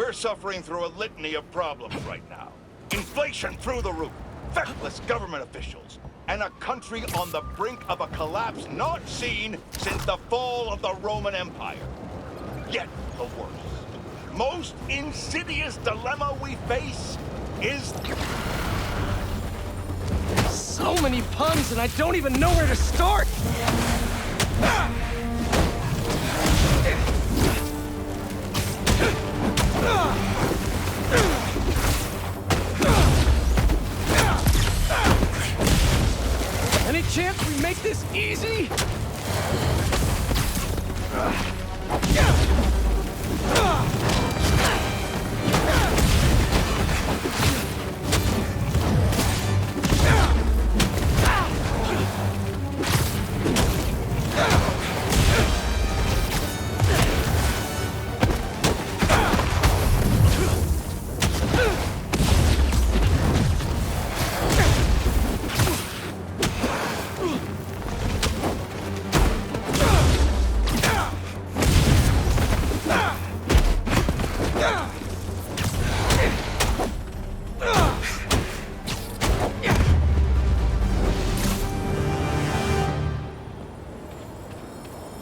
We're suffering through a litany of problems right now. Inflation through the roof, feckless government officials, and a country on the brink of a collapse not seen since the fall of the Roman Empire. Yet the worst, most insidious dilemma we face is... So many puns, and I don't even know where to start! Any chance we make this easy?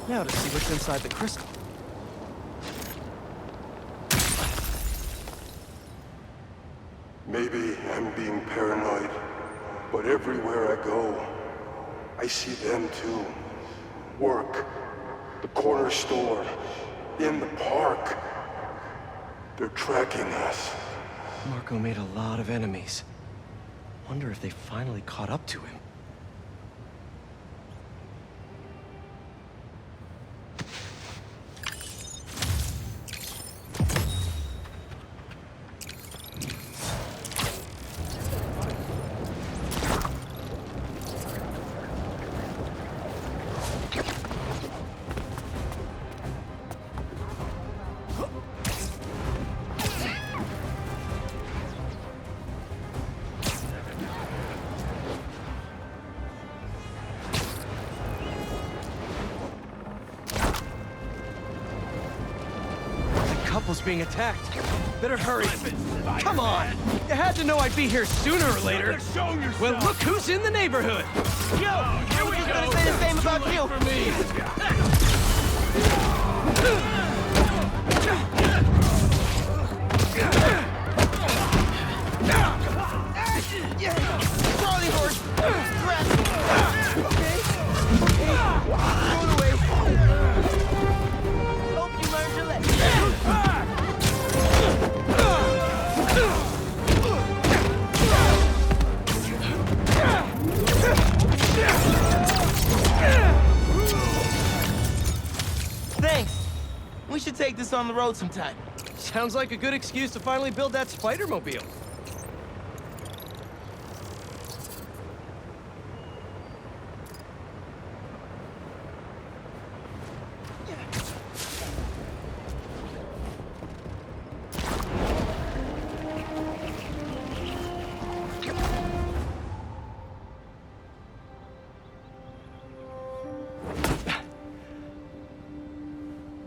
Now to see what's inside the crystal. Maybe I'm being paranoid, but everywhere I go, I see them too. Work, the corner store, in the park. They're tracking us. Marco made a lot of enemies. Wonder if they finally caught up to him. Couple's being attacked. Better hurry. Come on! You had to know I'd be here sooner or later. Well, look who's in the neighborhood. Yo, I was just gonna say the same about you. For me. Charlie horse. Crap. Okay. Throw it away. Hope you learned your lesson. Thanks. We should take this on the road sometime. Sounds like a good excuse to finally build that Spider-Mobile.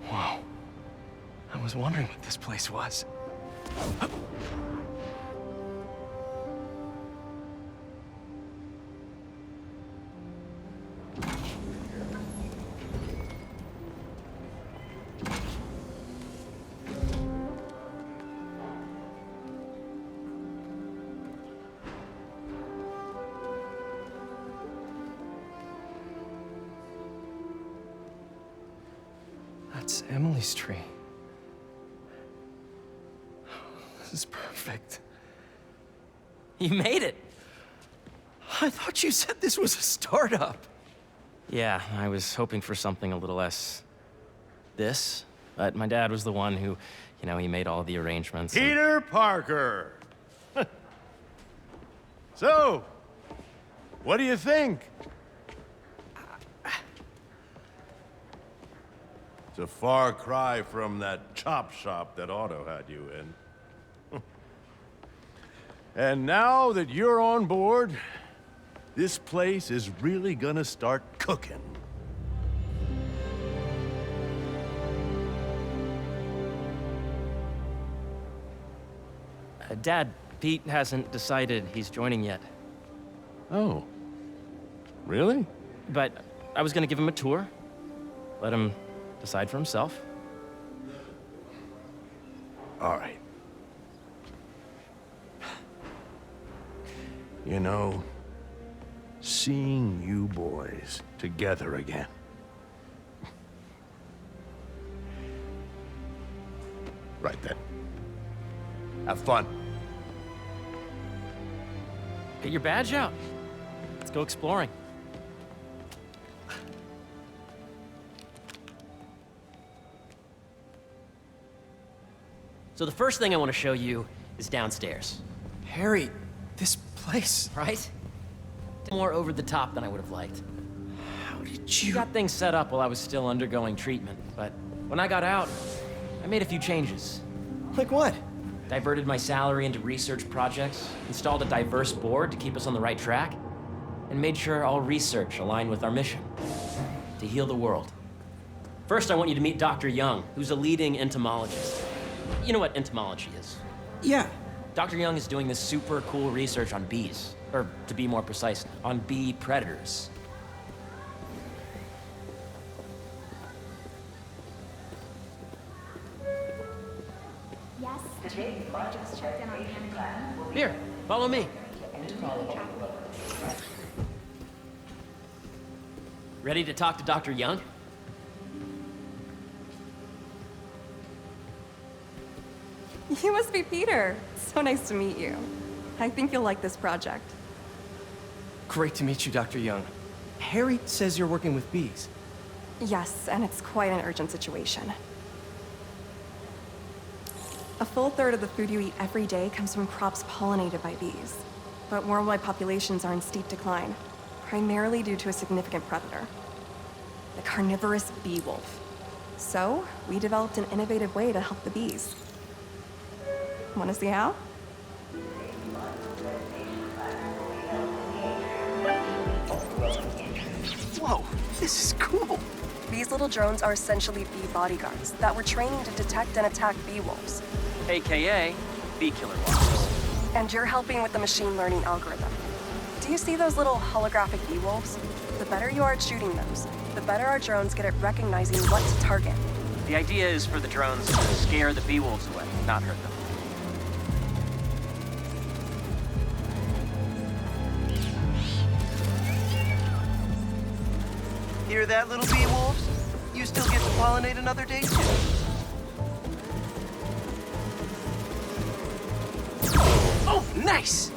Whoa. I was wondering what this place was. That's Emily's tree. This is perfect. You made it. I thought you said this was a startup. Yeah, I was hoping for something a little less... this. But my dad was the one who, he made all the arrangements. and- Peter Parker! So, what do you think? It's a far cry from that chop shop that Otto had you in. And now that you're on board, this place is really gonna start cooking. Dad, Pete hasn't decided he's joining yet. Oh. Really? But I was gonna give him a tour. Let him decide for himself. All right. You know, seeing you boys together again. Right then. Have fun. Get your badge out. Let's go exploring. So the first thing I want to show you is downstairs, Harry, this place... right? More over the top than I would have liked. How did We you... got things set up while I was still undergoing treatment, but when I got out, I made a few changes. Like what? Diverted my salary into research projects, installed a diverse board to keep us on the right track, and made sure all research aligned with our mission, to heal the world. First, I want you to meet Dr. Young, who's a leading entomologist. You know what entomology is? Yeah. Dr. Young is doing this super cool research on bees, or to be more precise, on bee predators. Yes, I just checked in on Hannah. Here, follow me. Ready to talk to Dr. Young? You must be Peter. So nice to meet you. I think you'll like this project. Great to meet you, Dr. Young. Harry says you're working with bees. Yes, and it's quite an urgent situation. A full third of the food you eat every day comes from crops pollinated by bees. But worldwide populations are in steep decline, primarily due to a significant predator, the carnivorous bee wolf. So, we developed an innovative way to help the bees. Want to see how? Whoa, this is cool. These little drones are essentially bee bodyguards that we're training to detect and attack bee wolves. AKA bee killer wasps. And you're helping with the machine learning algorithm. Do you see those little holographic bee wolves? The better you are at shooting those, the better our drones get at recognizing what to target. The idea is for the drones to scare the bee wolves away, not hurt them. Hear that, little bee wolves? You still get to pollinate another day, too. Oh, nice!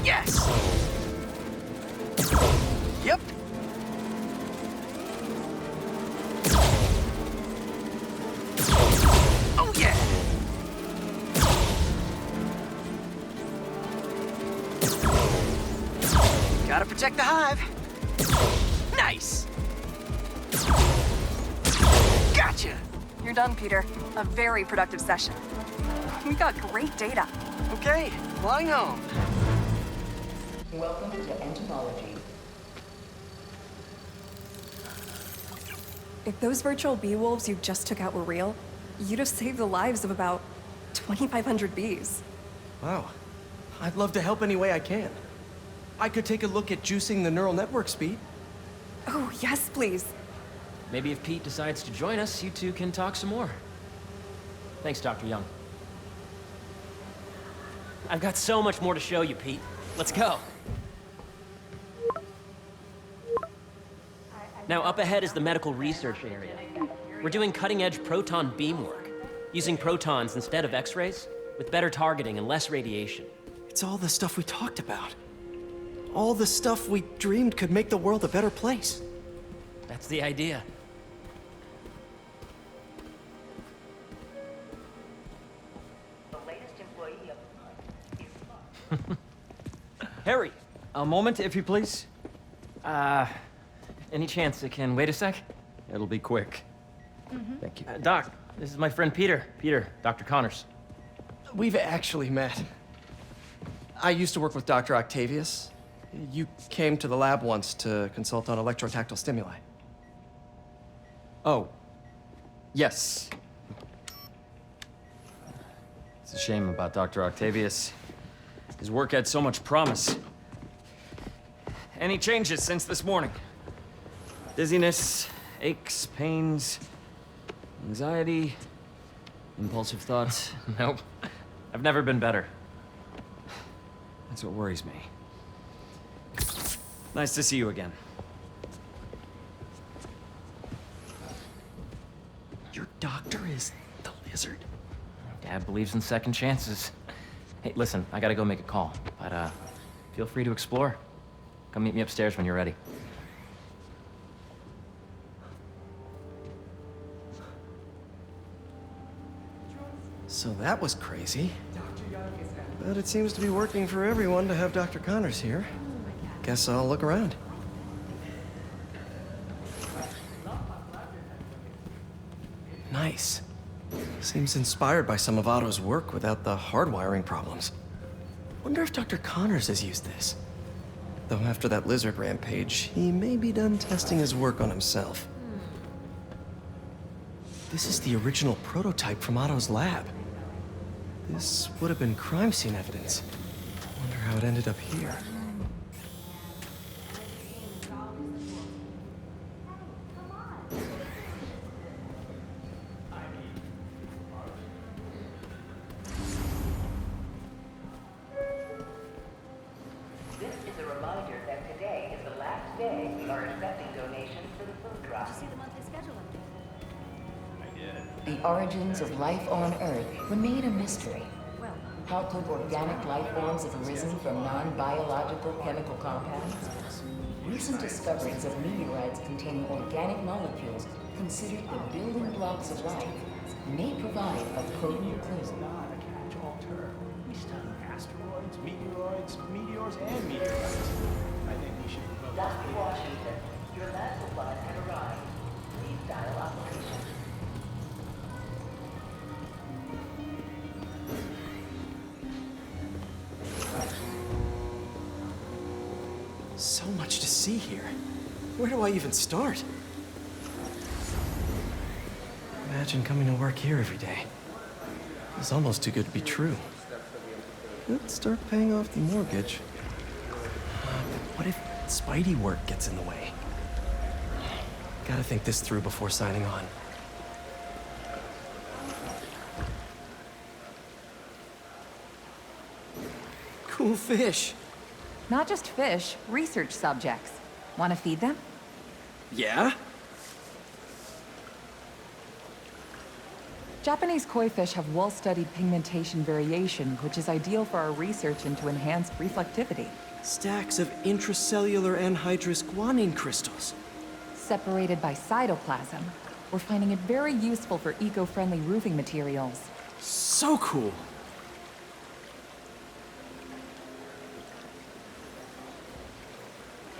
Yes! Yep. Oh, yeah! Gotta protect the hive. Nice! Gotcha! You're done, Peter. A very productive session. We got great data. Okay, flying home. Welcome to entomology. If those virtual bee wolves you just took out were real, you'd have saved the lives of about 2,500 bees. Wow. I'd love to help any way I can. I could take a look at juicing the neural network speed. Oh, yes, please. Maybe if Pete decides to join us, you two can talk some more. Thanks, Dr. Young. I've got so much more to show you, Pete. Let's go. Now, up ahead is the medical research area. We're doing cutting-edge proton beam work, using protons instead of X-rays, with better targeting and less radiation. It's all the stuff we talked about. All the stuff we dreamed could make the world a better place. That's the idea. The latest employee of Harry, a moment, if you please. Any chance it can wait a sec? It'll be quick. Thank you. Doc, this is my friend Peter. Peter, Dr. Connors. We've actually met. I used to work with Dr. Octavius. You came to the lab once to consult on electrotactile stimuli. Oh. Yes. It's a shame about Dr. Octavius. His work had so much promise. Any changes since this morning? Dizziness, aches, pains, anxiety, impulsive thoughts? Nope. I've never been better. That's what worries me. Nice to see you again. Your doctor is the lizard? Dad believes in second chances. Hey, listen, I gotta go make a call, but feel free to explore. Come meet me upstairs when you're ready. So that was crazy. But it seems to be working for everyone to have Dr. Connors here. Guess I'll look around. Nice. Seems inspired by some of Otto's work without the hardwiring problems. Wonder if Dr. Connors has used this. Though after that lizard rampage, he may be done testing his work on himself. This is the original prototype from Otto's lab. This would have been crime scene evidence. Wonder how it ended up here. This is a reminder that today is the last day we are accepting donations for the food drive. See the monthly schedule update. The origins of life on Earth remain a mystery. How could organic life forms have arisen from non-biological chemical compounds? Recent discoveries of meteorites containing organic molecules considered the building blocks of life may provide a potent clue. Not a catch-all term. We study asteroids, meteors, and meteorites. I think we should vote. Dr. Washington, your lab supplies have arrived. Please dial operation. So much to see here. Where do I even start? Imagine coming to work here every day. It's almost too good to be true. Let's start paying off the mortgage. But what if Spidey work gets in the way? Gotta think this through before signing on. Cool fish. Not just fish, research subjects. Want to feed them? Yeah? Japanese koi fish have well-studied pigmentation variation, which is ideal for our research into enhanced reflectivity. Stacks of intracellular anhydrous guanine crystals. Separated by cytoplasm, we're finding it very useful for eco-friendly roofing materials. So cool.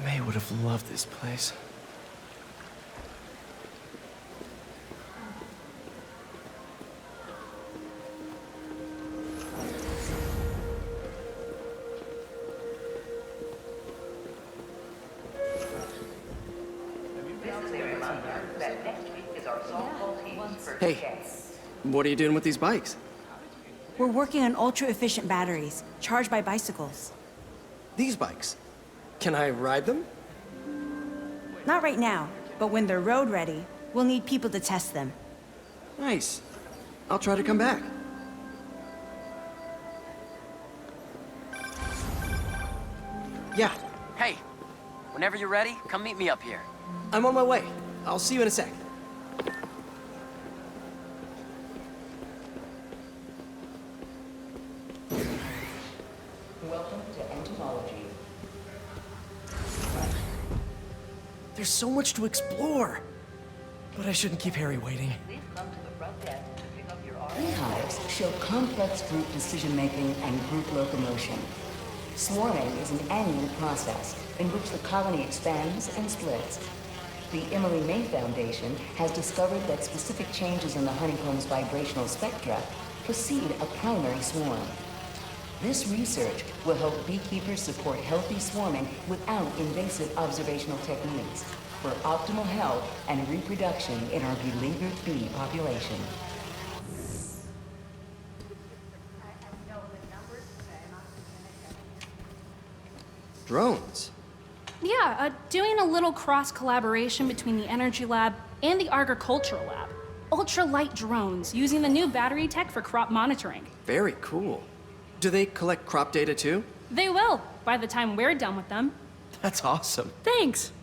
May would have loved this place. Hey, what are you doing with these bikes? We're working on ultra-efficient batteries, charged by bicycles. These bikes? Can I ride them? Not right now, but when they're road ready, we'll need people to test them. Nice. I'll try to come back. Yeah, Hey, whenever you're ready, come meet me up here. I'm on my way. I'll see you in a sec. Welcome to entomology. There's so much to explore. But I shouldn't keep Harry waiting. Please come to the front desk to pick up your Beehives show complex group decision-making and group locomotion. Swarming is an annual process in which the colony expands and splits. The Emily May Foundation has discovered that specific changes in the honeycomb's vibrational spectra precede a primary swarm. This research will help beekeepers support healthy swarming without invasive observational techniques. for optimal health and reproduction in our beleaguered bee population. Drones? Yeah, doing a little cross-collaboration between the Energy Lab and the Agricultural Lab. Ultra-light drones using the new battery tech for crop monitoring. Very cool. Do they collect crop data too? They will, by the time we're done with them. That's awesome. Thanks.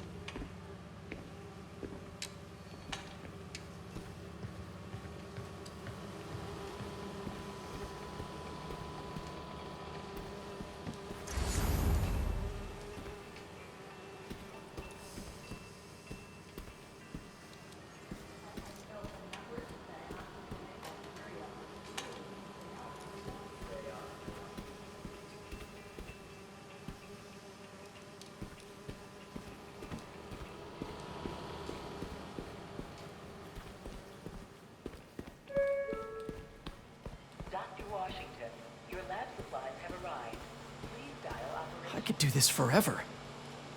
I could do this forever.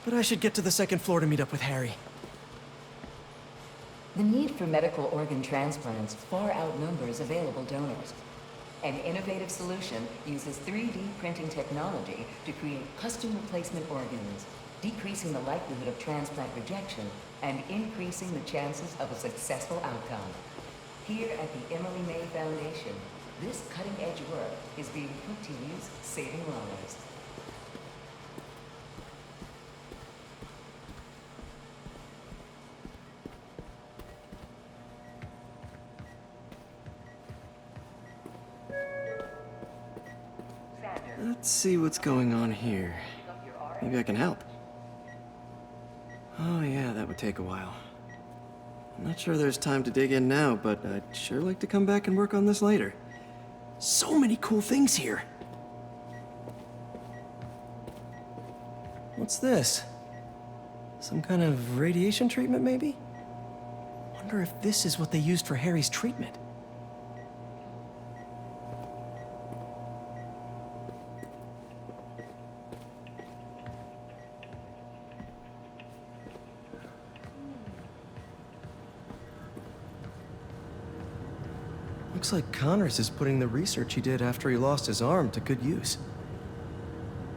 But I should get to the second floor to meet up with Harry. The need for medical organ transplants far outnumbers available donors. An innovative solution uses 3D printing technology to create custom replacement organs, decreasing the likelihood of transplant rejection and increasing the chances of a successful outcome. Here at the Emily May Foundation, this cutting-edge work is being put to use, saving lives. Let's see what's going on here. Maybe I can help. Oh yeah, that would take a while. I'm not sure there's time to dig in now, but I'd sure like to come back and work on this later. So many cool things here. What's this? Some kind of radiation treatment, maybe? Wonder if this is what they used for Harry's treatment. Looks like Connors is putting the research he did after he lost his arm to good use.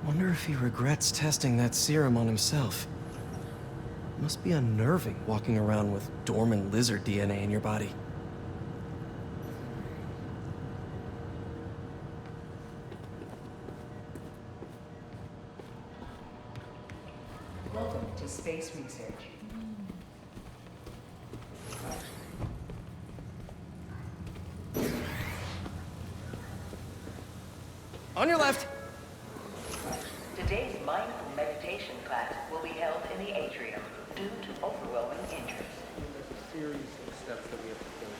Wonder if he regrets testing that serum on himself. Must be unnerving walking around with dormant lizard DNA in your body. Welcome to Space Research. On your left. Today's mindful meditation class will be held in the atrium due to overwhelming interest. There's a series of steps that we have to go through.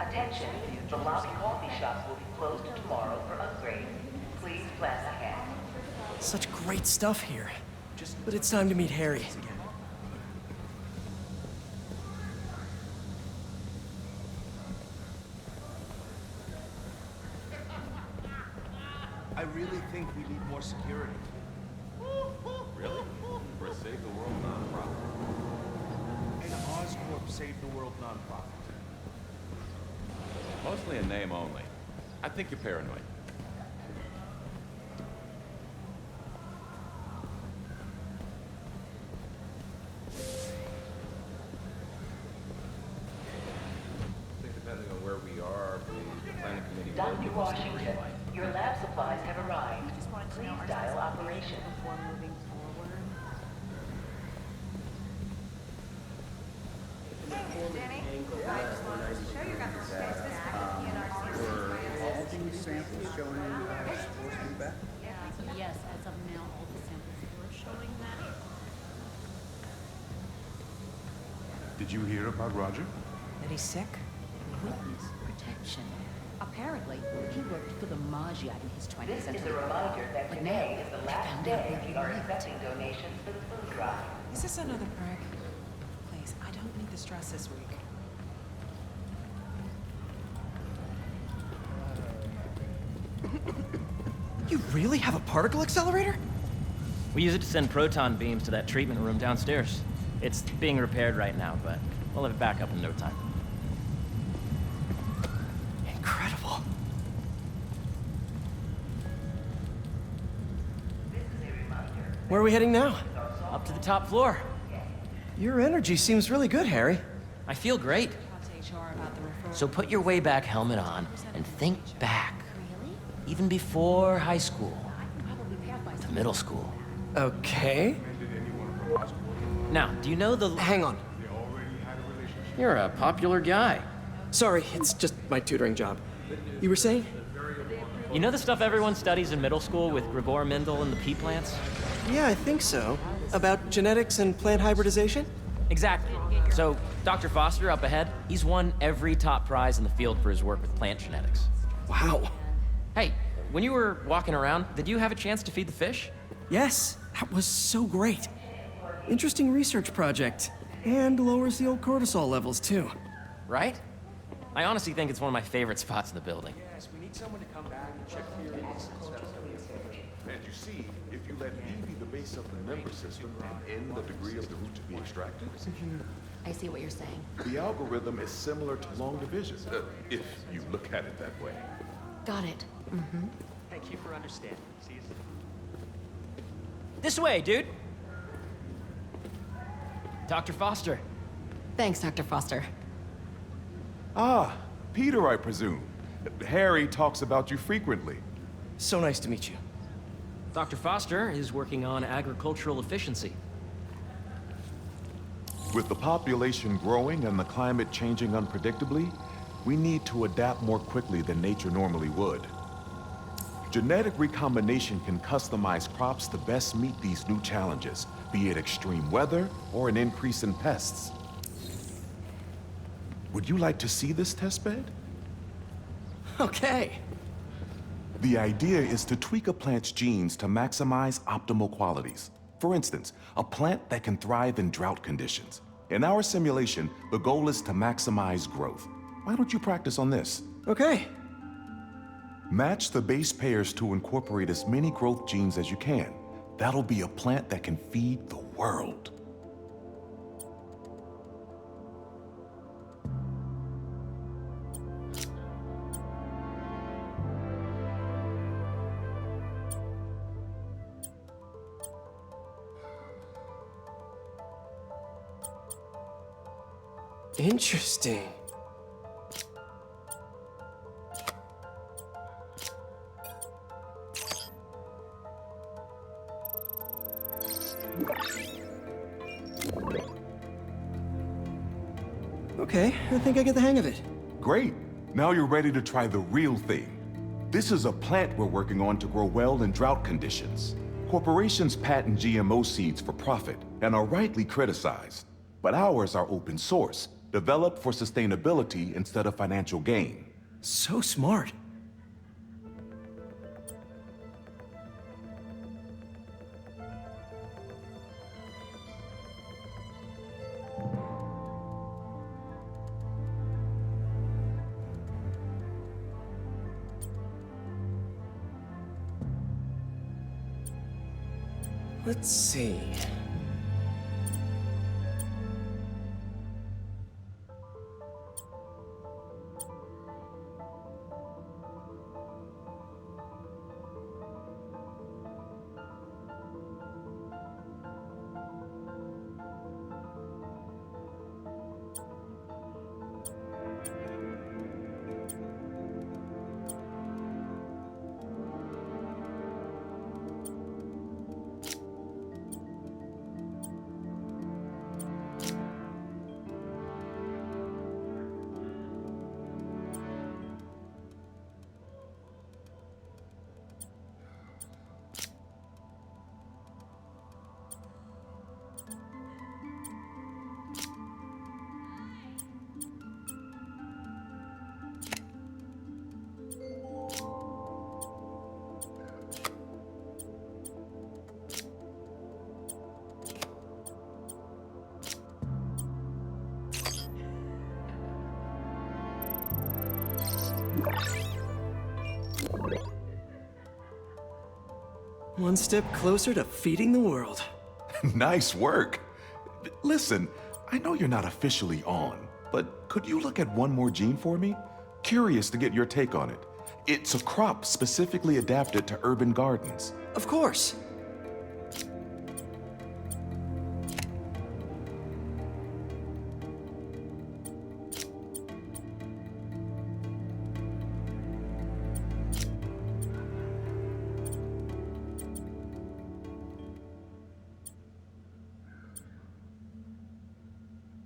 Attention, the lobby coffee shop will be closed tomorrow for upgrade. Please plan ahead. Such great stuff here. But it's time to meet Harry. I really think we need more security. Really? For a Save the World nonprofit? An Oscorp Save the World nonprofit. Mostly a name only. I think you're paranoid. I think depending on where we are, the planning committee will Dr. give us the green Washington, light. your lab supplies have arrived. Please dial operation. All these samples showing supposed to be back? Yes, as of now, all the samples were showing that. Did you hear about Roger? That he's sick? Witness protection. Apparently, he worked for the Magyat in his 20s This is until... a reminder that But today now, is the I last found out day where he we are lived. accepting donations for the food drive. Is this another prank? Please, I don't need the stress this week. You really have a particle accelerator? We use it to send proton beams to that treatment room downstairs. It's being repaired right now, but we'll have it back up in no time. Incredible. Where are we heading now? Up to the top floor. Your energy seems really good, Harry. I feel great. So put your way back helmet on and think back. Even before high school. To middle school. Okay. Now, do you know the... Hang on. You're a popular guy. Sorry, it's just my tutoring job. You were saying? You know the stuff everyone studies in middle school with Gregor Mendel and the pea plants? Yeah, I think so. About genetics and plant hybridization? Exactly. So, Dr. Foster up ahead, he's won every top prize in the field for his work with plant genetics. Wow. Hey, when you were walking around, did you have a chance to feed the fish? Yes, that was so great. Interesting research project. And lowers the old cortisol levels, too. Right? I honestly think it's one of my favorite spots in the building. Yes, we need someone to come back and check theories and stuff. And you see, if you let E be the base of the member system and N the degree of the root to be extracted, I see what you're saying. the algorithm is similar to long division, if you look at it that way. Got it. Mm-hmm. Thank you for understanding. See you soon. This way, dude! Dr. Foster. Thanks, Dr. Foster. Ah, Peter, I presume. Harry talks about you frequently. So nice to meet you. Dr. Foster is working on agricultural efficiency. With the population growing and the climate changing unpredictably, we need to adapt more quickly than nature normally would. Genetic recombination can customize crops to best meet these new challenges, be it extreme weather or an increase in pests. Would you like to see this testbed? Okay. The idea is to tweak a plant's genes to maximize optimal qualities. For instance, a plant that can thrive in drought conditions. In our simulation, the goal is to maximize growth. Why don't you practice on this? Okay. Match the base pairs to incorporate as many growth genes as you can. That'll be a plant that can feed the world. Interesting. Okay, I think I get the hang of it. Great. Now you're ready to try the real thing. This is a plant we're working on to grow well in drought conditions. Corporations patent GMO seeds for profit and are rightly criticized. But ours are open source, developed for sustainability instead of financial gain. So smart. Let's see. One step closer to feeding the world. Nice work. Listen, I know you're not officially on, but could you look at one more gene for me? Curious to get your take on it. It's a crop specifically adapted to urban gardens. Of course.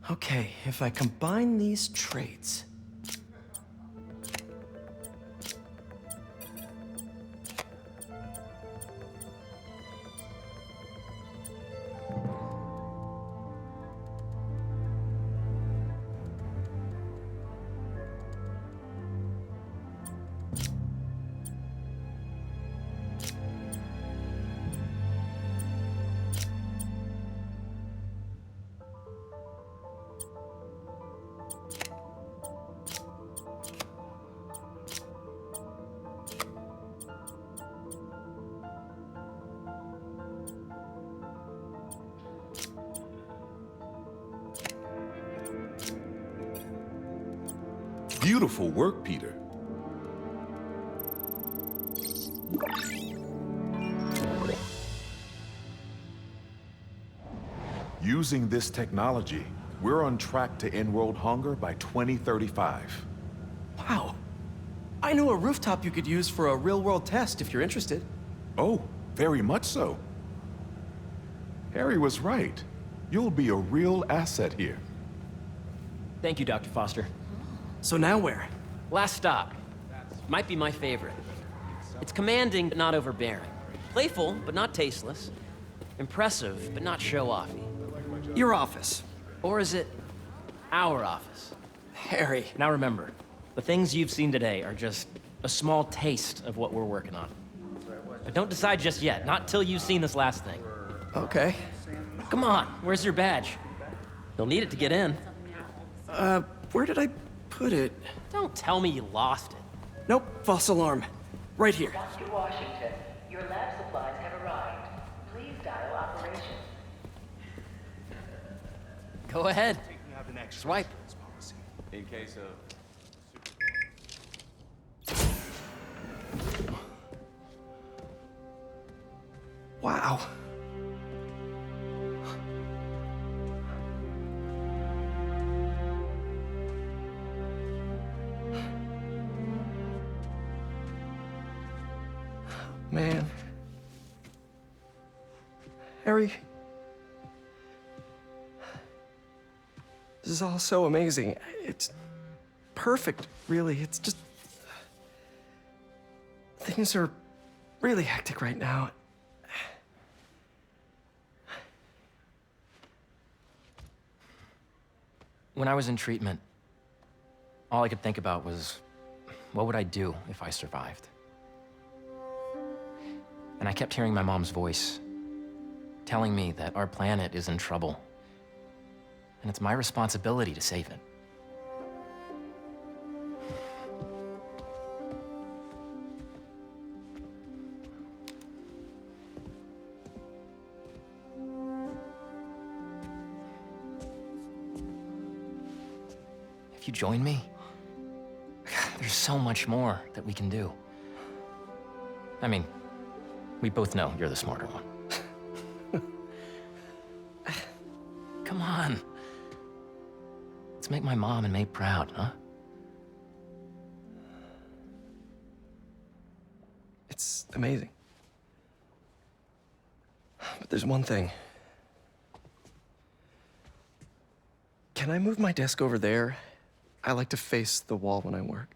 Okay, if I combine these traits... Beautiful work, Peter. Using this technology, we're on track to end world hunger by 2035. Wow. I know a rooftop you could use for a real-world test if you're interested. Oh, very much so. Harry was right. You'll be a real asset here. Thank you, Dr. Foster. So now where? Last stop. Might be my favorite. It's commanding, but not overbearing. Playful, but not tasteless. Impressive, but not show-offy. Your office. Or is it our office? Harry. Now remember, the things you've seen today are just a small taste of what we're working on. But don't decide just yet, not till you've seen this last thing. Okay. Come on, where's your badge? You'll need it to get in. Where did I put it? Don't tell me you lost it. Nope, false alarm. Right here. Dr. Washington, your lab supplies have arrived. Please dial operation. Go ahead. Swipe. In case of... Wow. Man. Harry. This is all so amazing. It's perfect, really. It's just... Things are really hectic right now. When I was in treatment, all I could think about was, what would I do if I survived? And I kept hearing my mom's voice, telling me that our planet is in trouble, and it's my responsibility to save it. If you join me, there's so much more that we can do. I mean, we both know you're the smarter one. Come on. Let's make my mom and May proud, huh? It's amazing. But there's one thing. Can I move my desk over there? I like to face the wall when I work.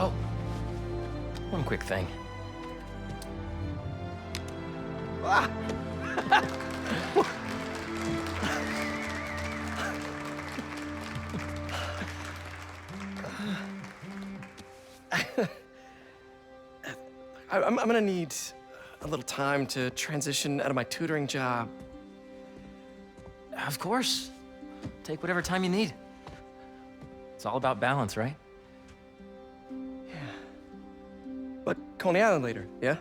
Oh, one quick thing. Ah! I'm gonna need a little time to transition out of my tutoring job. Of course. Take whatever time you need. It's all about balance, right? But Coney Island later, yeah?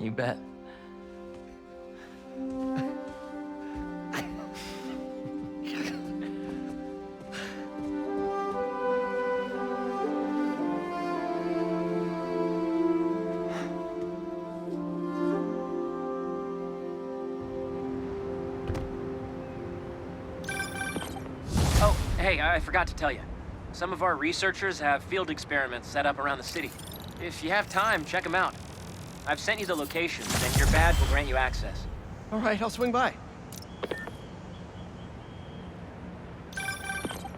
You bet. Oh, hey, I forgot to tell you. Some of our researchers have field experiments set up around the city. If you have time, check them out. I've sent you the locations, and your badge will grant you access. All right, I'll swing by.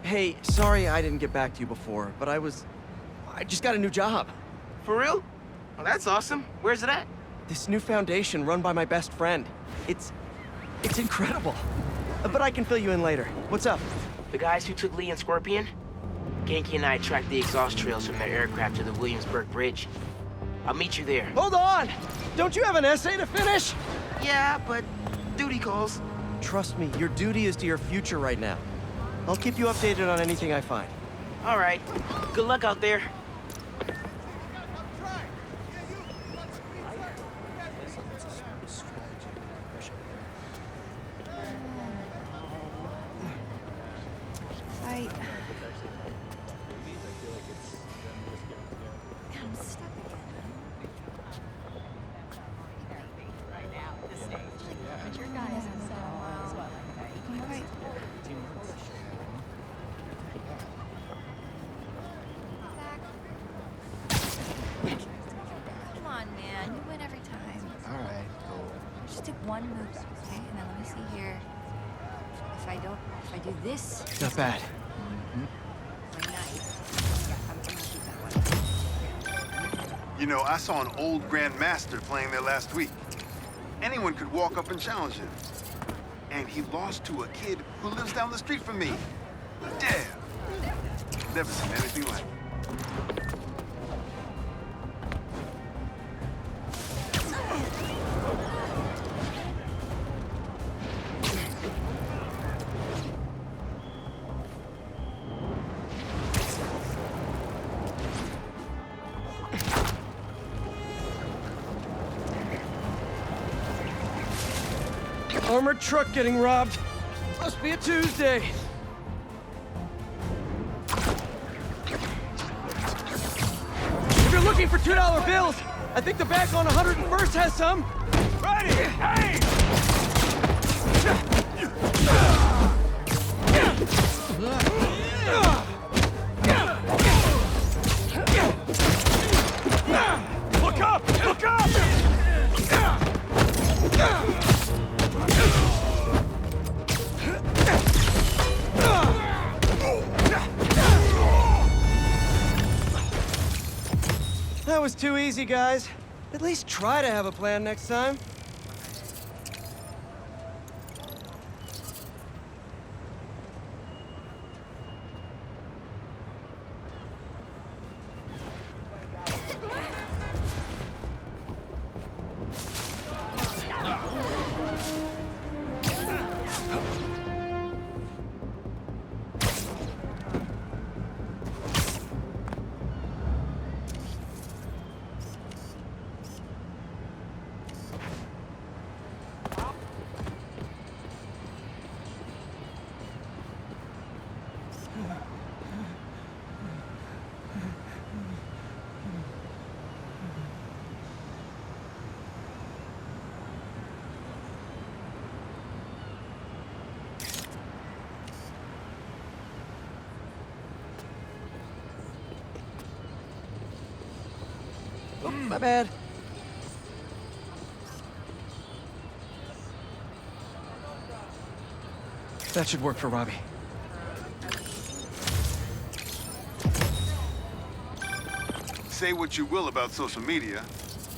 Hey, sorry I didn't get back to you before, but I just got a new job. For real? Well, that's awesome. Where's it at? This new foundation run by my best friend. It's incredible. But I can fill you in later. What's up? The guys who took Lee and Scorpion? Genki and I tracked the exhaust trails from their aircraft to the Williamsburg Bridge. I'll meet you there. Hold on! Don't you have an essay to finish? Yeah, but duty calls. Trust me, your duty is to your future right now. I'll keep you updated on anything I find. All right. Good luck out there. Come on, man. You win every time. All right, cool. Just take one move, okay? And then let me see here. If I do this... Not bad. You know, I saw an old Grand Master playing there last week. Anyone could walk up and challenge him. And he lost to a kid who lives down the street from me. Damn. Never seen anything like it. Armored truck getting robbed. Must be a Tuesday. If you're looking for $2 bills, I think the back on 101st has some. Ready! Hey! Look up! Look up! That was too easy, guys. At least try to have a plan next time. Oh, my bad. That should work for Robbie. Say what you will about social media,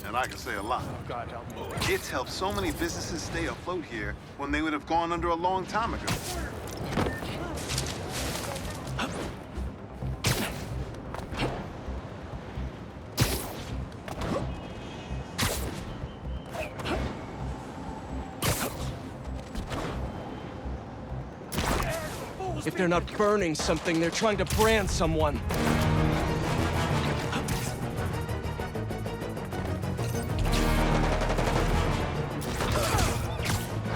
and I can say a lot. Oh, God help me. It's helped so many businesses stay afloat here when they would have gone under a long time ago. If they're not burning something, they're trying to brand someone.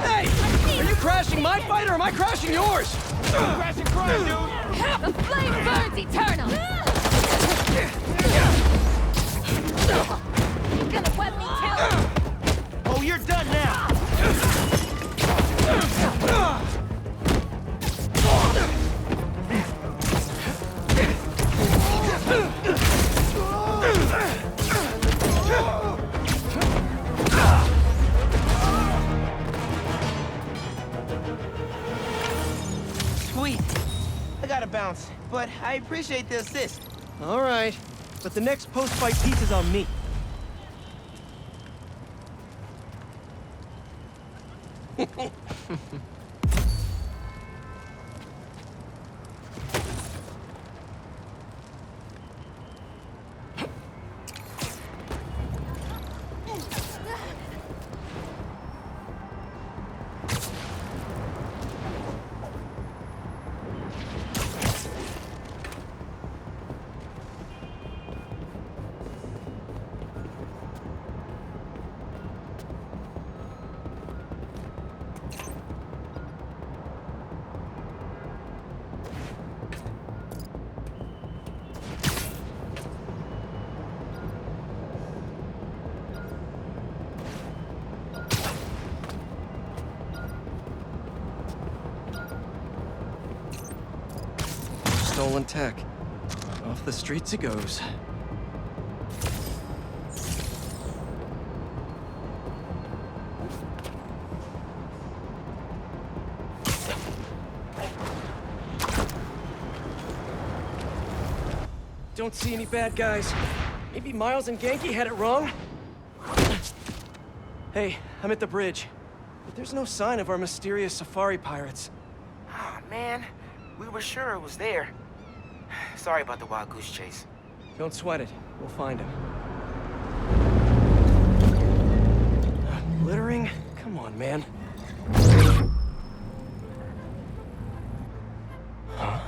Hey! Are you crashing my fight or am I crashing yours? Crash and cry, dude! The flame burns eternal! You gonna wet me too? Oh, you're done now! Sweet. I gotta bounce, but I appreciate the assist. All right, but the next post-fight piece is on me. Stolen tech. Off the streets it goes. Don't see any bad guys. Maybe Miles and Genki had it wrong? Hey, I'm at the bridge. But there's no sign of our mysterious safari pirates. Oh, man. We were sure it was there. Sorry about the wild goose chase. Don't sweat it. We'll find him. Littering? Come on, man. Huh?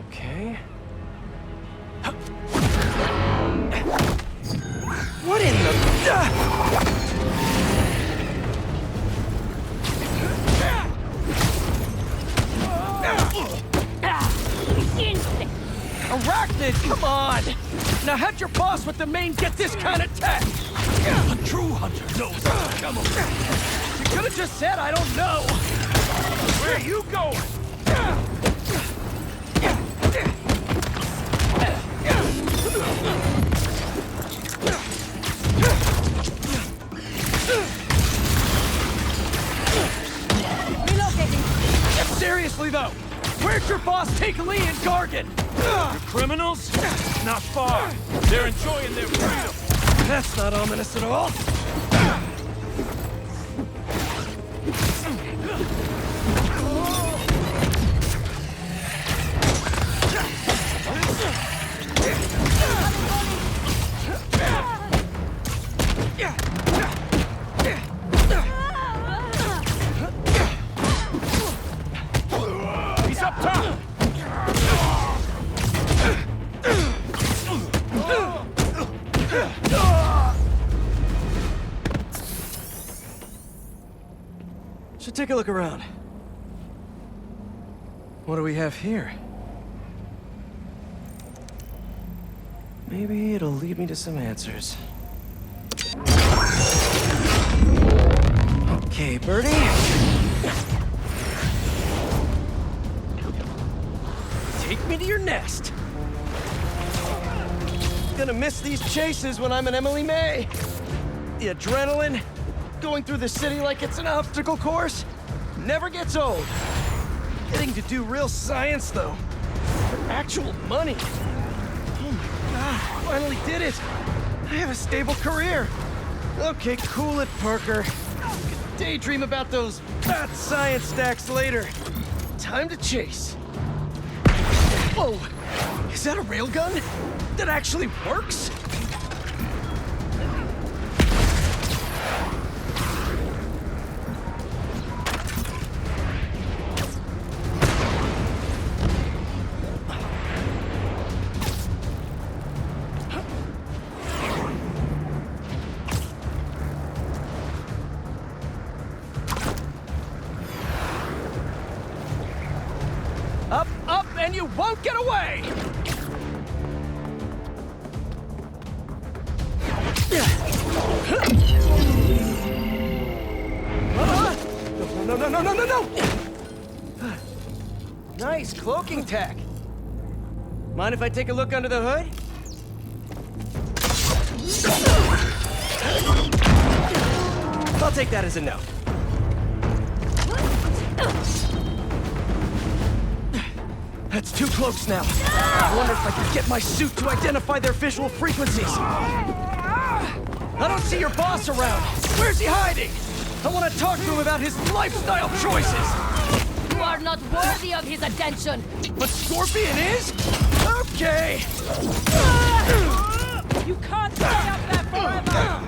Okay. What in the... Arachnid, come on! Now how'd your boss with the mane get this kind of tech? A true hunter knows how to come over. You could've just said I don't know. Where are you going? Seriously though, where'd your boss take Lee and Gargan? The criminals? Not far. They're enjoying their freedom. That's not ominous at all. He's up top! Should take a look around. What do we have here? Maybe it'll lead me to some answers. Okay, Birdie. Take me to your nest. Gonna miss these chases when I'm an Emily May. The adrenaline, going through the city like it's an obstacle course, never gets old. Getting to do real science, though. For actual money. Oh my god, finally did it. I have a stable career. Okay, cool it, Parker. Could daydream about those fat science stacks later. Time to chase. Whoa! Is that a railgun? That actually works? Up, up, and you won't get away! No, no, no, no, no, no! Nice cloaking tech. Mind if I take a look under the hood? I'll take that as a no. That's 2 cloaks now. I wonder if I can get my suit to identify their visual frequencies. I don't see your boss around. Where's he hiding? I want to talk to him about his lifestyle choices. You are not worthy of his attention. But Scorpion is? Okay. You can't stay up there forever.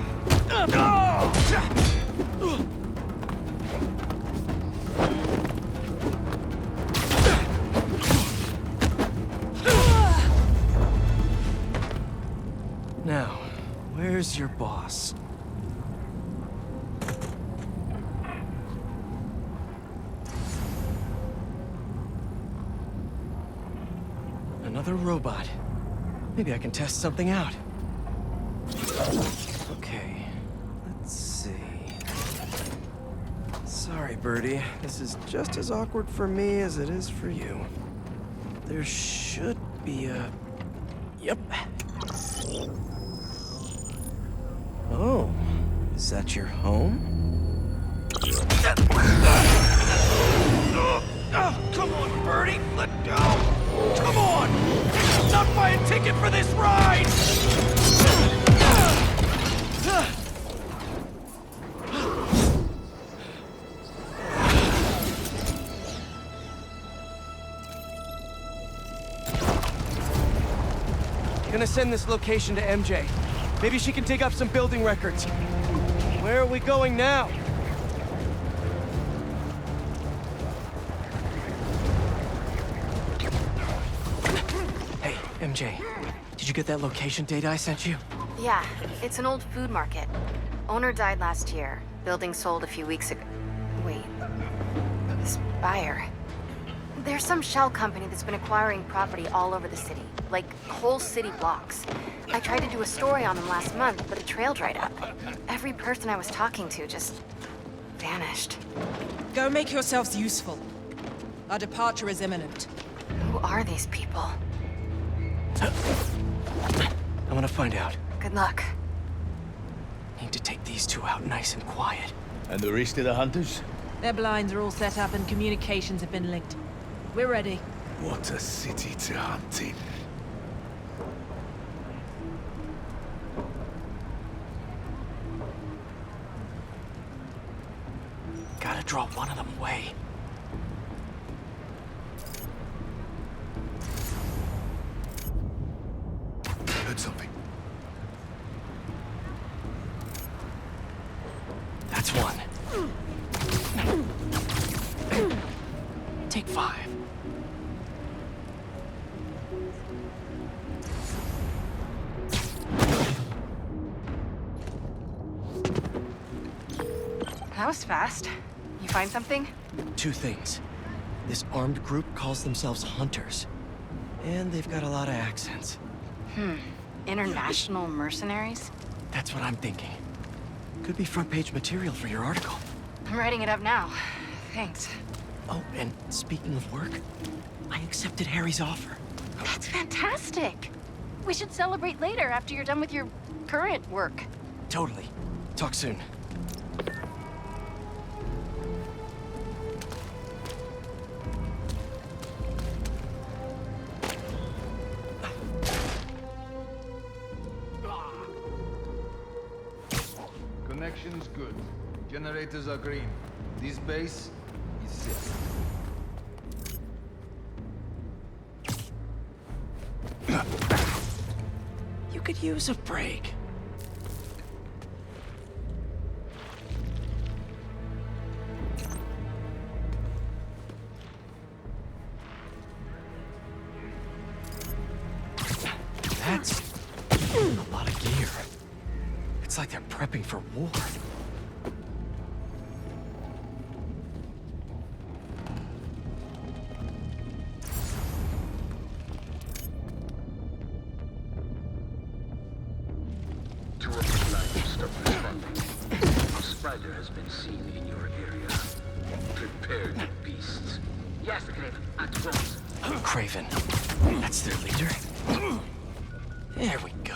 Now, where's your boss? Another robot. Maybe I can test something out. Okay, let's see. Sorry, Birdie. This is just as awkward for me as it is for you. There should be a... Yep. Oh, is that your home? Oh, come on, Birdie, let go! Come on! Not buy a ticket for this ride! Gonna send this location to MJ. Maybe she can dig up some building records. Where are we going now? Hey, MJ. Did you get that location data I sent you? Yeah, it's an old food market. Owner died last year. Building sold a few weeks ago. Wait. This buyer. There's some shell company that's been acquiring property all over the city. Like, whole city blocks. I tried to do a story on them last month, but the trail dried up. Every person I was talking to just... vanished. Go make yourselves useful. Our departure is imminent. Who are these people? I want to find out. Good luck. Need to take these 2 out nice and quiet. And the rest of the hunters? Their blinds are all set up and communications have been linked. We're ready. What a city to hunt in. Gotta draw one of them away. Heard something. That's 1. Take 5. That was fast. You find something? 2 things. This armed group calls themselves Hunters. And they've got a lot of accents. International mercenaries? That's what I'm thinking. Could be front-page material for your article. I'm writing it up now. Thanks. Oh, and speaking of work, I accepted Harry's offer. That's fantastic. We should celebrate later after you're done with your current work. Totally. Talk soon. Connection is good. Generators are green. This base is safe. You could use a break. That's a lot of gear. It's like they're prepping for war. To apply for stubborn funding, a spider has been seen in your area. Prepare your beasts. Yes, Craven, at once. Craven. That's their leader? There we go.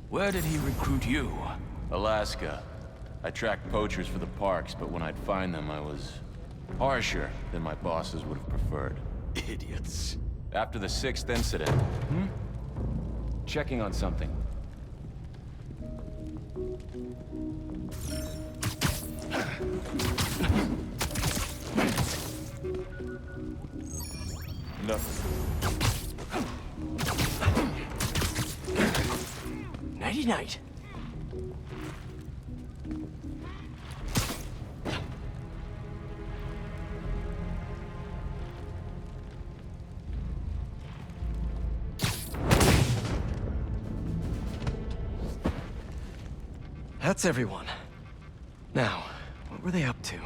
Where did he recruit you? Alaska. I tracked poachers for the parks, but when I'd find them, I was harsher than my bosses would have preferred. Idiots. After the 6th incident, checking on something. Nothing. Nighty-night. That's everyone. Now, what were they up to?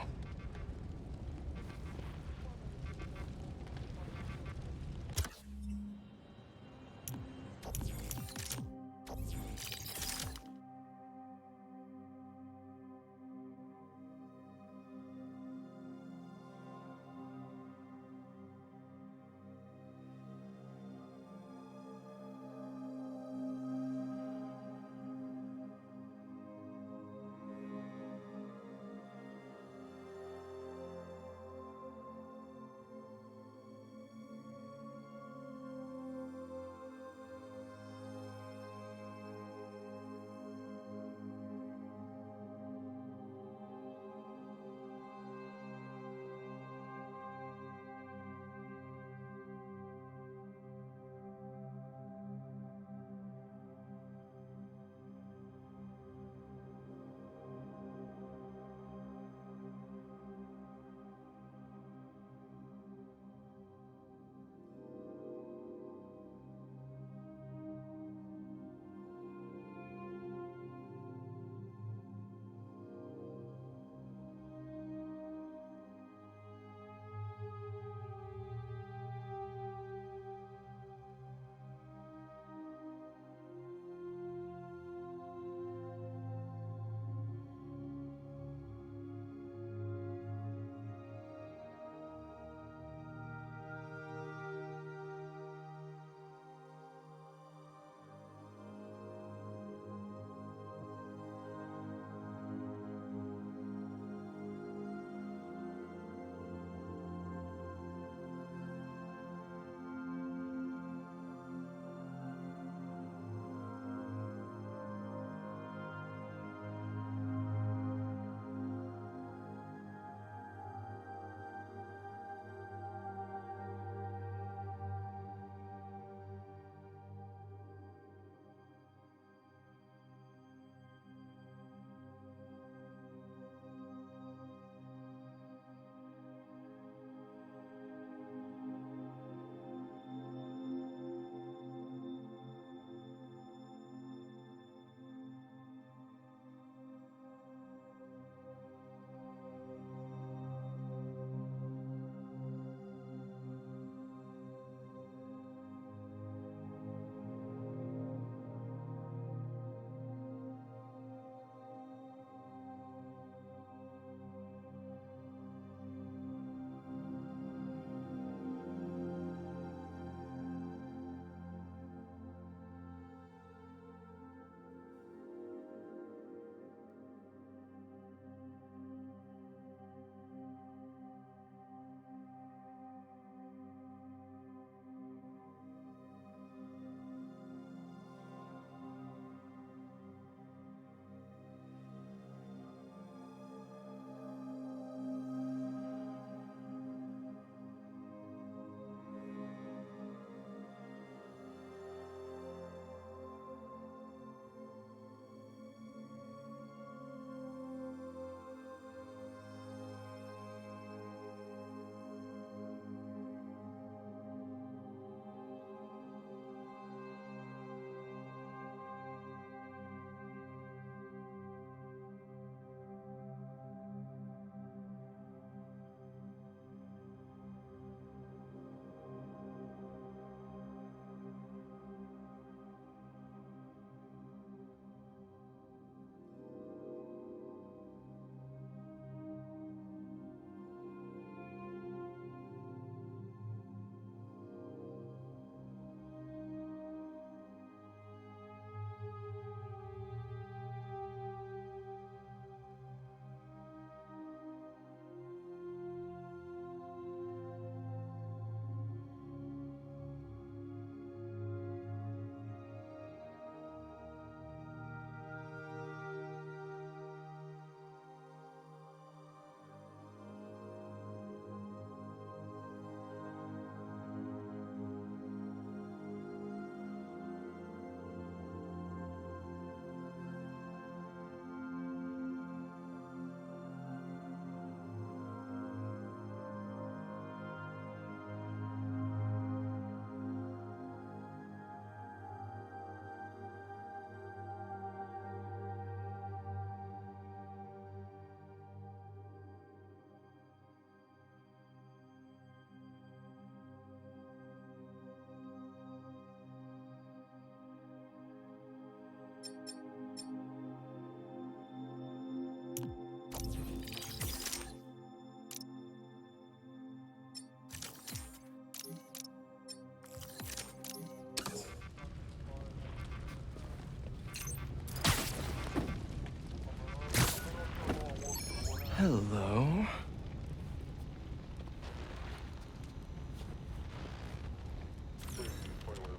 Hello.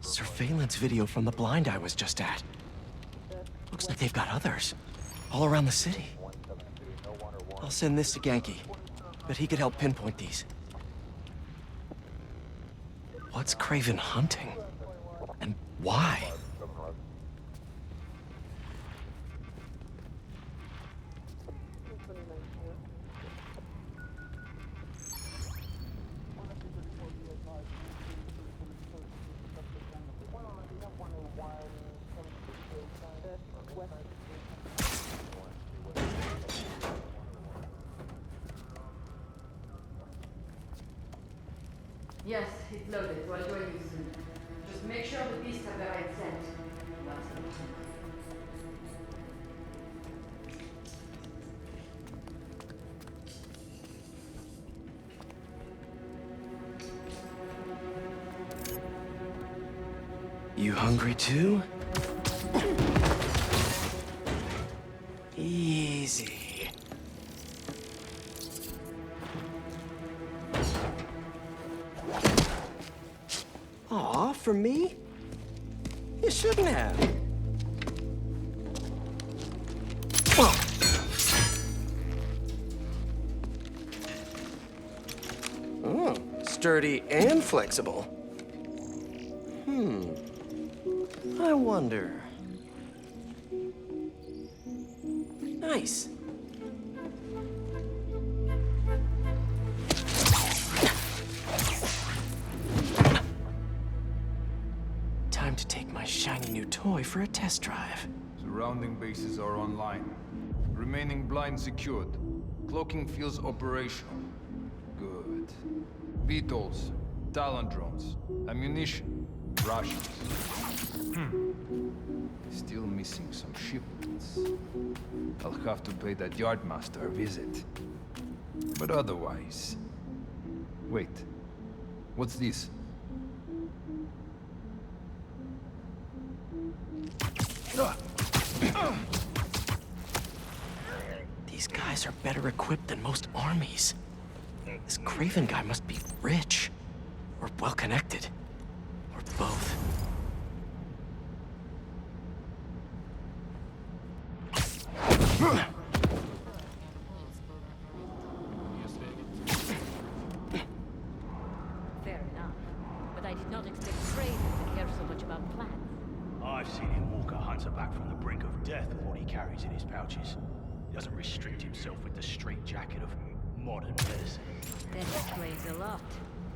Surveillance video from the blind I was just at. Looks like they've got others. All around the city. I'll send this to Genki. But he could help pinpoint these. What's Craven hunting? And why? Yes, it's loaded, so I'll join you soon. Just make sure the beasts have the right scent. You hungry too? Easy. Aw, for me? You shouldn't have. Whoa. Oh, sturdy and flexible. I wonder. Nice. Time to take my shiny new toy for a test drive. Surrounding bases are online. Remaining blind secured. Cloaking fields operational. Good. Beetles, Talon drones, ammunition, rations. Still missing some shipments. I'll have to pay that yardmaster a visit. But otherwise... Wait. What's this? These guys are better equipped than most armies. This Craven guy must be rich. Or well-connected. Or both. Fair enough. But I did not expect Craven to care so much about plans. I've seen him walk a hunter back from the brink of death with what he carries in his pouches. He doesn't restrict himself with the straitjacket of modern medicine. That explains a lot.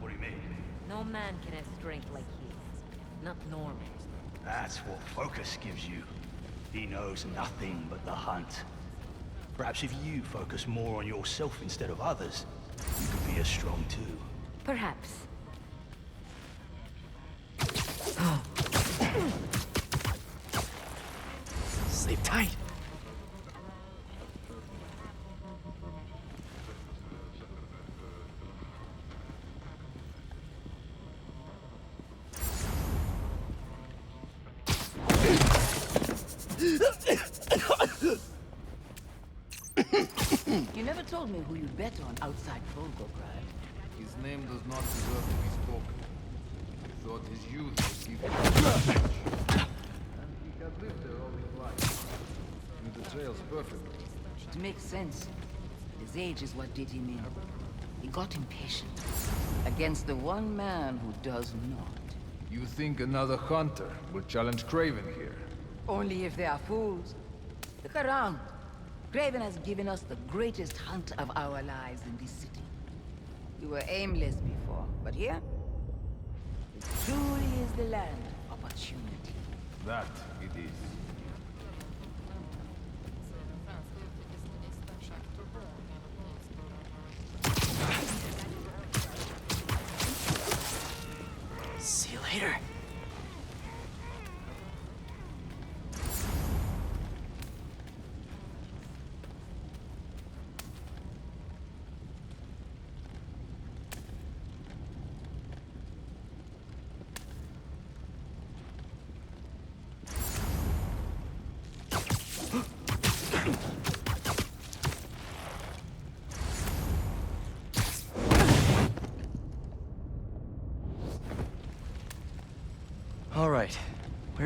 What do you mean? No man can have strength like his. Not normal. That's what Focus gives you. He knows nothing but the hunt. Perhaps if you focus more on yourself instead of others, you could be as strong too. Perhaps. Sleep tight. You never told me who you bet on outside Volgograd. His name does not deserve to be spoken. I thought his youth was given and he had lived there all his life. Knew the trails perfectly. It makes sense. His age is what did him in. He got impatient. Against the one man who does not. You think another hunter will challenge Craven here? Only if they are fools. Look around. Craven has given us the greatest hunt of our lives in this city. We were aimless before, but here, it truly is the land of opportunity. That it is. See you later.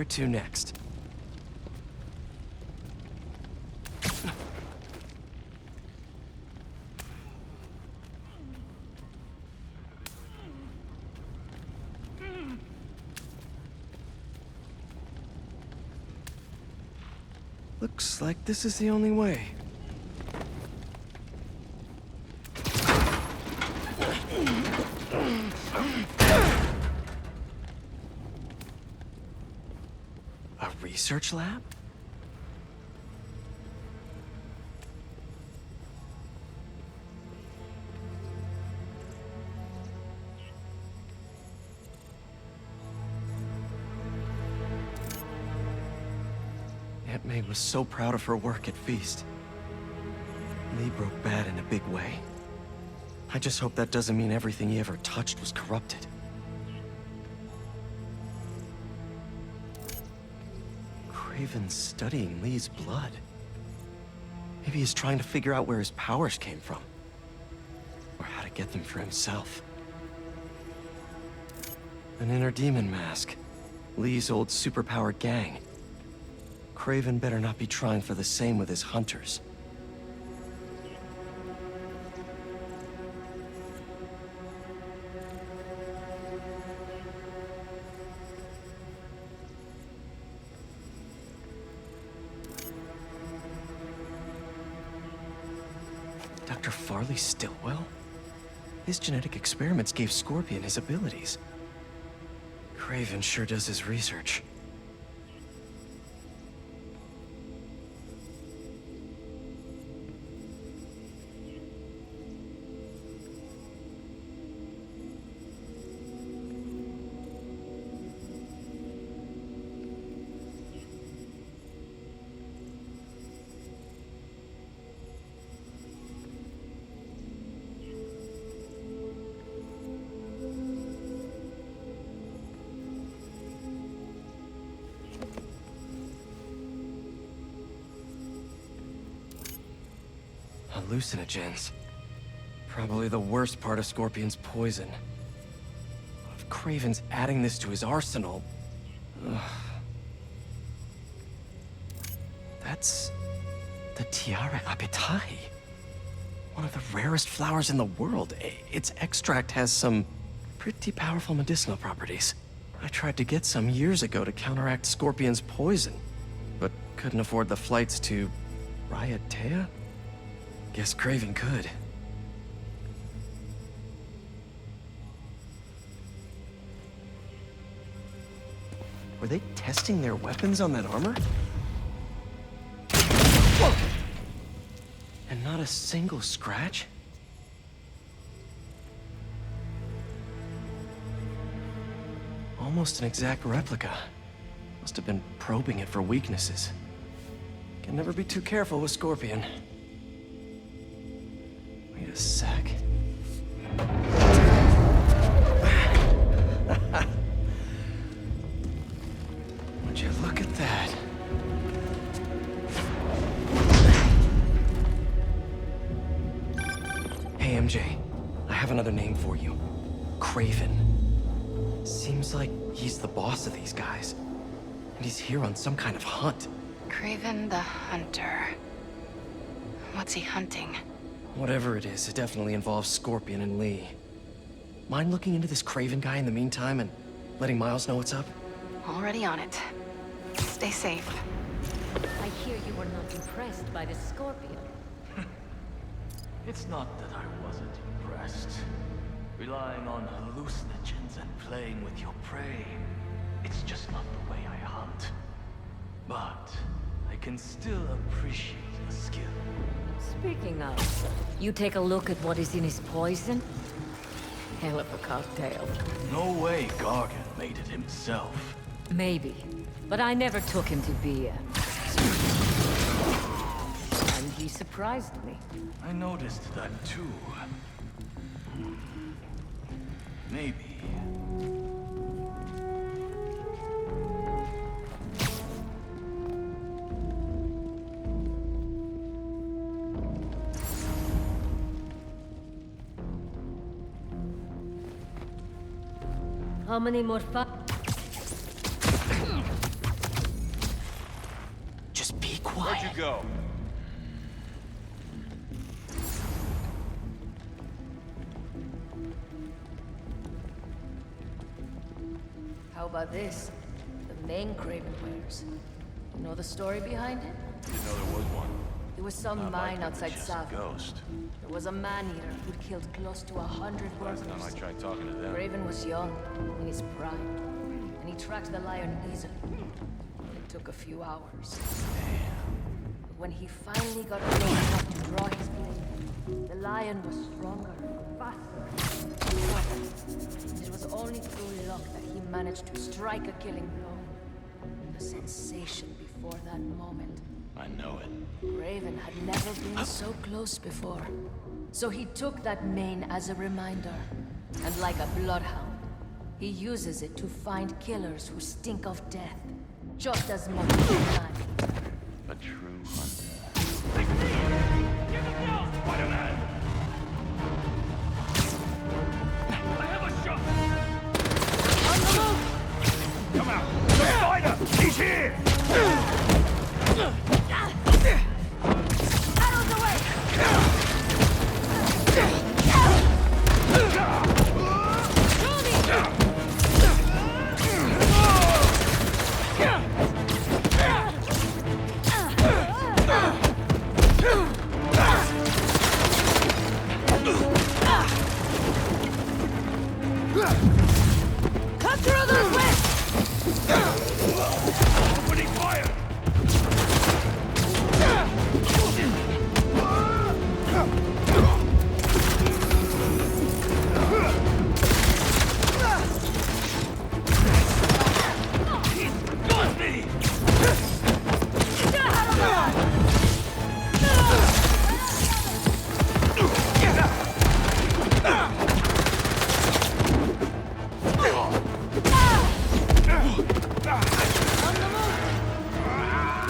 Where to next? Looks like this is the only way. A research lab? Aunt May was so proud of her work at Feast. Lee broke bad in a big way. I just hope that doesn't mean everything he ever touched was corrupted. Craven's studying Lee's blood. Maybe he's trying to figure out where his powers came from. Or how to get them for himself. An inner demon mask. Lee's old superpowered gang. Craven better not be trying for the same with his hunters. Dr. Farley Stillwell? His genetic experiments gave Scorpion his abilities. Craven sure does his research. Hallucinogens. Probably the worst part of Scorpion's poison. If Craven's adding this to his arsenal... Ugh. That's... the Tiara Apitai. One of the rarest flowers in the world. Its extract has some pretty powerful medicinal properties. I tried to get some years ago to counteract Scorpion's poison, but couldn't afford the flights to... Raiatea? Guess Craven could. Were they testing their weapons on that armor? Whoa! And not a single scratch? Almost an exact replica. Must have been probing it for weaknesses. Can never be too careful with Scorpion. Wait a sec. Would you look at that? Hey, MJ. I have another name for you. Craven. Seems like he's the boss of these guys. And he's here on some kind of hunt. Craven the Hunter. What's he hunting? Whatever it is, it definitely involves Scorpion and Lee. Mind looking into this Craven guy in the meantime and letting Miles know what's up? Already on it. Stay safe. I hear you were not impressed by the Scorpion. It's not that I wasn't impressed. Relying on hallucinogens and playing with your prey, it's just not the way I hunt. But I can still appreciate the skill. Speaking of, you take a look at what is in his poison? Hell of a cocktail. No way Gargan made it himself. Maybe, but I never took him to beer. And he surprised me. I noticed that too. Maybe. How many more Where'd you go? How about this? The main Craven wears. You know the story behind it? Didn't know there was one. It was some Not mine like outside just a Savo. ghost. There was a man-eater who'd killed close to 100 Last time I workers. tried talking to them. Craven was young, in his prime, and he tracked the lion easily. It took a few hours. But when he finally got close enough to draw his blade, the lion was stronger, faster, and it was only through luck that he managed to strike a killing blow. The sensation before that moment. I know it. Raven had never been so close before. So he took that mane as a reminder. And like a bloodhound, he uses it to find killers who stink of death. Just as much as a man. A true hunter. Spider-Man! I have a shot! On the move! Come out! The spider! He's here! Out of the way! Cut through those webs! Opening fire! He's got me!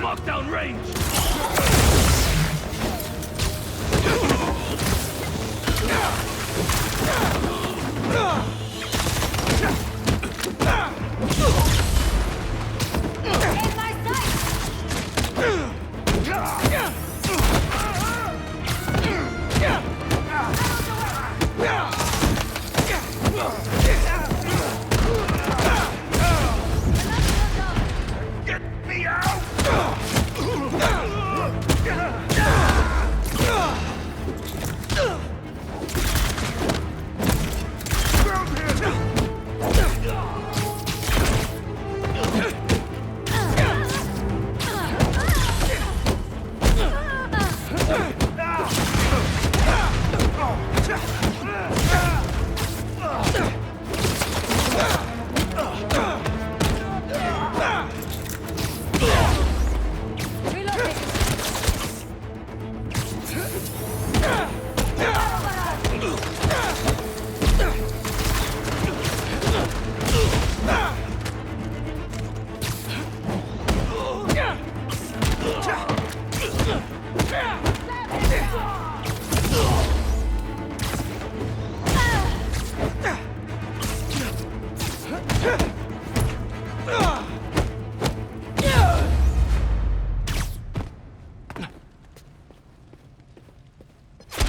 Lockdown range! In my Get me out!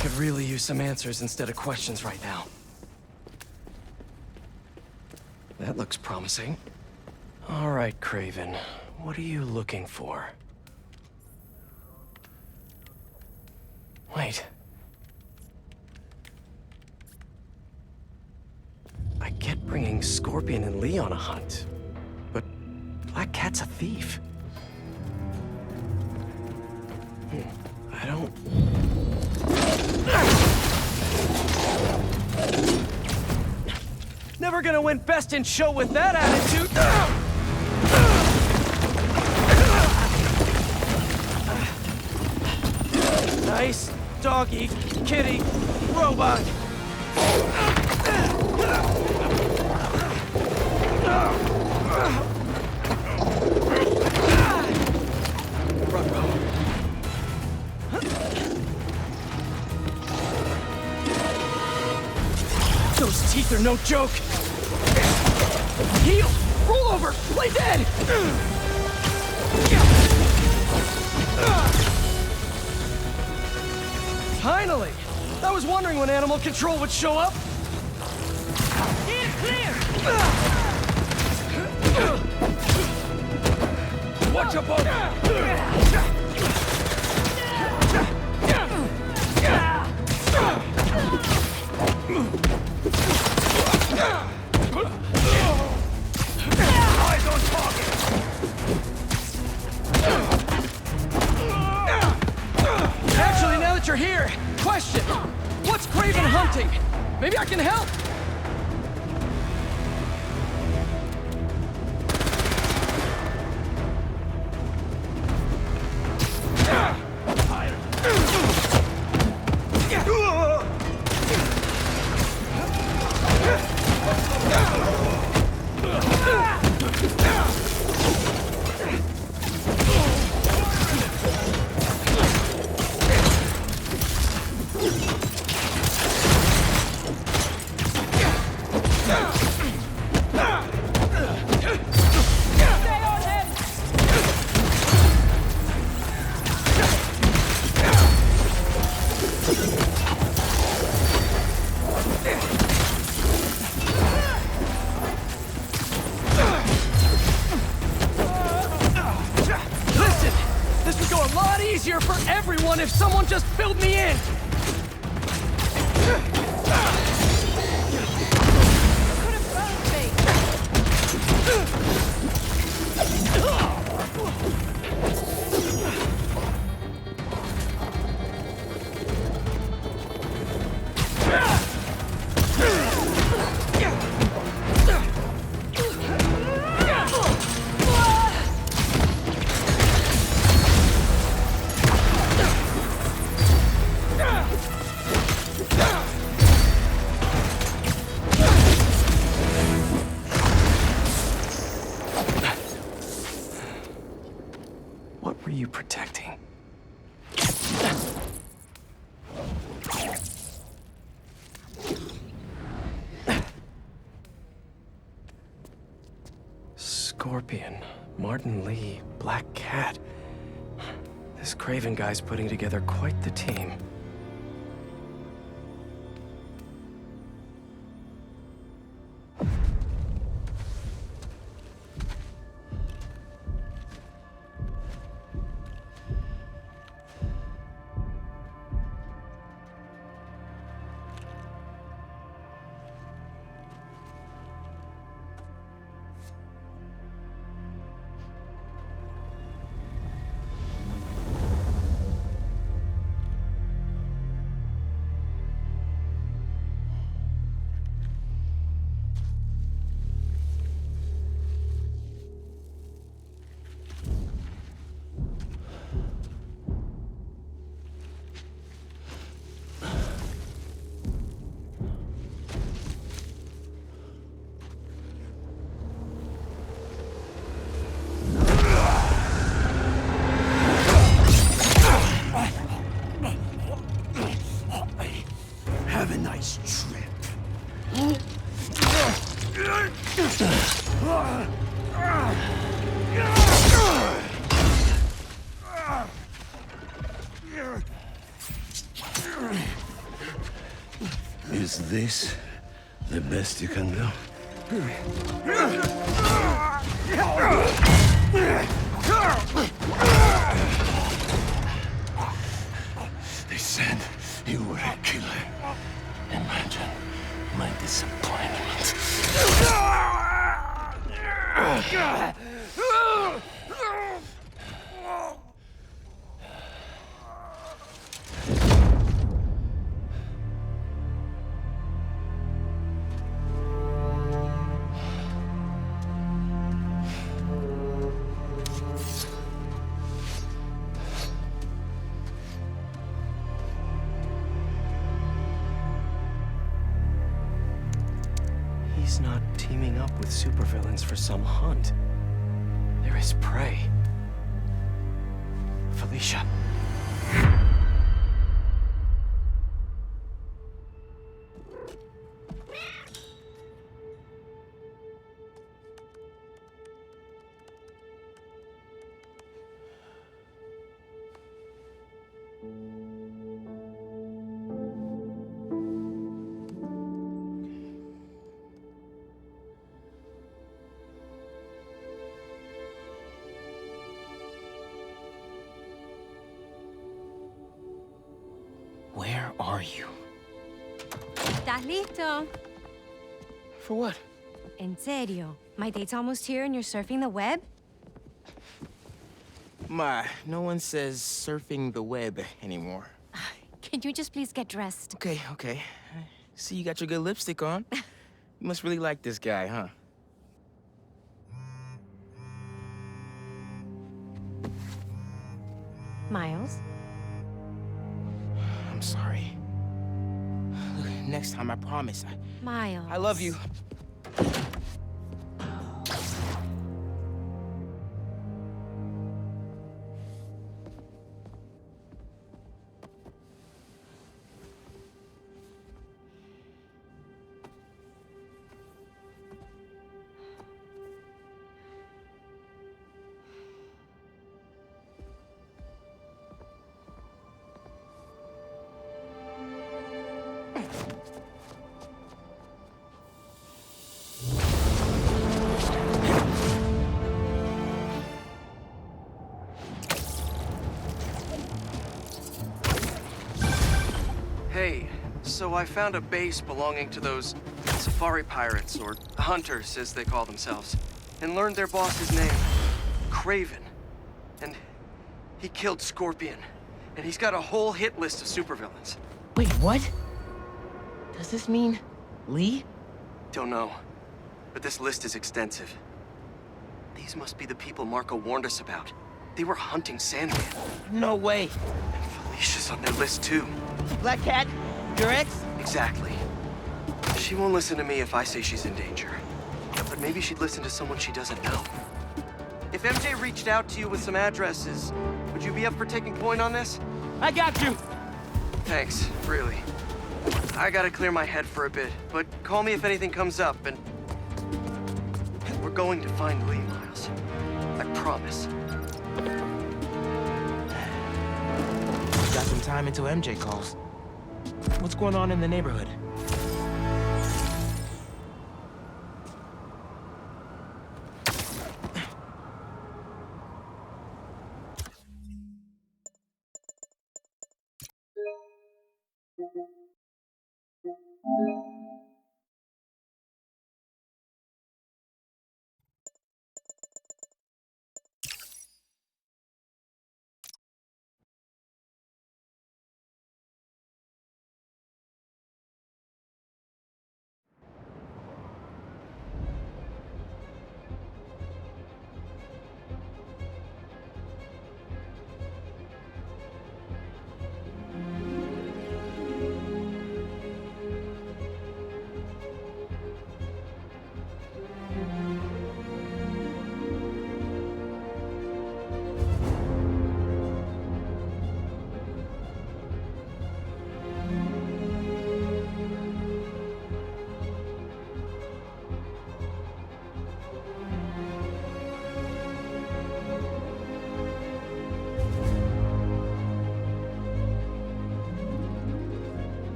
Could really use some answers instead of questions right now. That looks promising. All right, Craven. What are you looking for? Wait. I get bringing Scorpion and Lee on a hunt, but Black Cat's a thief. I don't... Never gonna win Best in Show with that attitude! Nice doggy, kitty, robot! Those teeth are no joke! Heal! Roll over! Play dead! Finally! I was wondering when Animal Control would show up. Watch your boat! Eyes on target! Actually, now that you're here, question. What's Craven hunting? Maybe I can help. Easier for everyone if someone just filled me in! What were you protecting? Scorpion, Martin Lee, Black Cat. This Craven guy's putting together quite the team. Have a nice trip. Is this the best you can do? They said you were a killer. Imagine my disappointment. He's not teaming up with supervillains for some hunt. There is prey. Felicia. Where are you? ¿Estás listo? For what? En serio? My date's almost here and you're surfing the web? Ma, no one says surfing the web anymore. Can you just please get dressed? Okay, okay. See, you got your good lipstick on. You must really like this guy, huh? Miles? I'm sorry. Look, next time, I promise. Miles. I love you. Hey, so I found a base belonging to those safari pirates, or hunters as they call themselves, and learned their boss's name, Kraven. And he killed Scorpion, and he's got a whole hit list of supervillains. Wait, what? Does this mean Lee? Don't know, but this list is extensive. These must be the people Marco warned us about. They were hunting Sandman. No way. And Felicia's on their list too. Black Cat? Your ex? Exactly. She won't listen to me if I say she's in danger. But maybe she'd listen to someone she doesn't know. If MJ reached out to you with some addresses, would you be up for taking point on this? I got you! Thanks, really. I gotta clear my head for a bit, but call me if anything comes up, and... We're going to find Lee, Miles. I promise. Got some time until MJ calls. What's going on in the neighborhood?